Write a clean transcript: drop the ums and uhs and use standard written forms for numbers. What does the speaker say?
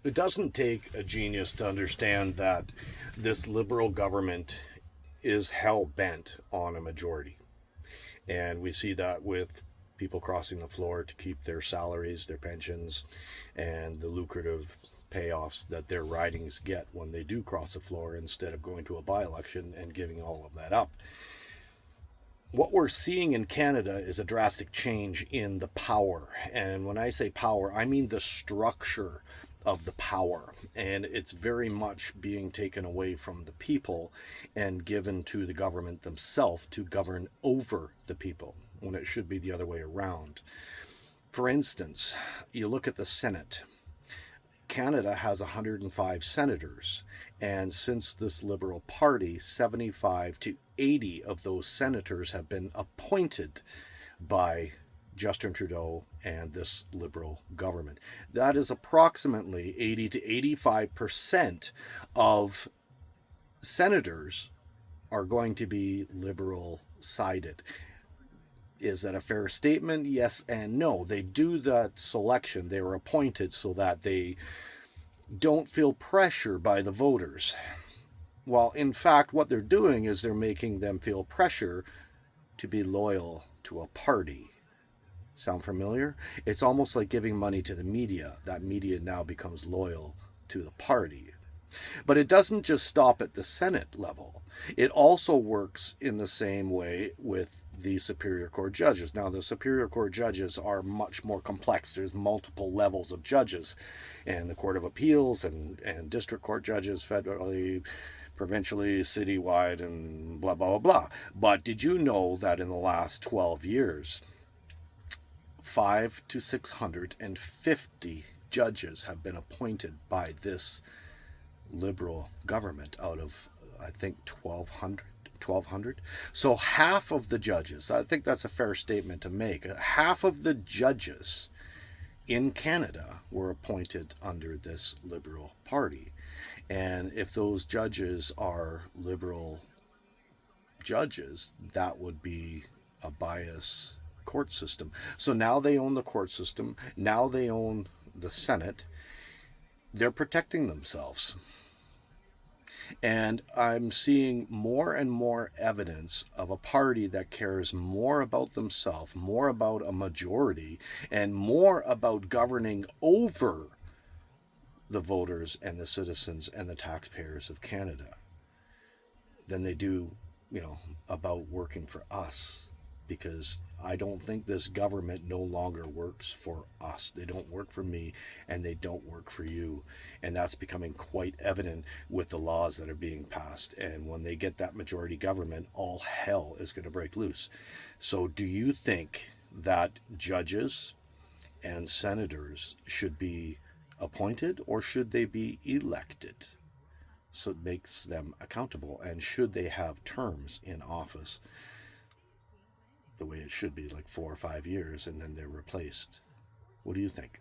It doesn't take a genius to understand that this liberal government is hell bent on a majority. And we see that with people crossing the floor to keep their salaries, their pensions, and the lucrative payoffs that their ridings get when they do cross the floor instead of going to a by election and giving all of that up. What we're seeing in Canada is a drastic change in the power. And when I say power, I mean the structure of the power. And it's very much being taken away from the people and given to the government themselves to govern over the people, when it should be the other way around. For instance, you look at the Senate. Canada has 105 senators, and since this Liberal Party, 75 to 80 of those senators have been appointed by Justin Trudeau and this Liberal government. That is approximately 80 to 85% of senators are going to be Liberal sided. Is that a fair statement? Yes and no. They do that selection. They were appointed so that they don't feel pressure by the voters. Well, in fact, what they're doing is they're making them feel pressure to be loyal to a party. Sound familiar? It's almost like giving money to the media. That media now becomes loyal to the party. But it doesn't just stop at the Senate level. It also works in the same way with the Superior Court judges. Now, the Superior Court judges are much more complex. There's multiple levels of judges, and the Court of Appeals and District Court judges, federally, provincially, citywide, and blah, blah, blah, blah. But did you know that in the last 12 years, 5 to 650 judges have been appointed by this Liberal government out of, I think, 1,200. So half of the judges, I think that's a fair statement to make, half of the judges in Canada were appointed under this Liberal Party. And if those judges are Liberal judges, that would be a bias court system. So now they own the court system. Now they own the Senate. They're protecting themselves. And I'm seeing more and more evidence of a party that cares more about themselves, more about a majority, and more about governing over the voters and the citizens and the taxpayers of Canada than they do, about working for us. Because I don't think this government no longer works for us. They don't work for me, and they don't work for you. And that's becoming quite evident with the laws that are being passed. And when they get that majority government, all hell is going to break loose. So do you think that judges and senators should be appointed, or should they be elected? So it makes them accountable. And should they have terms in office the way it should be, like 4 or 5 years, and then they're replaced? What do you think?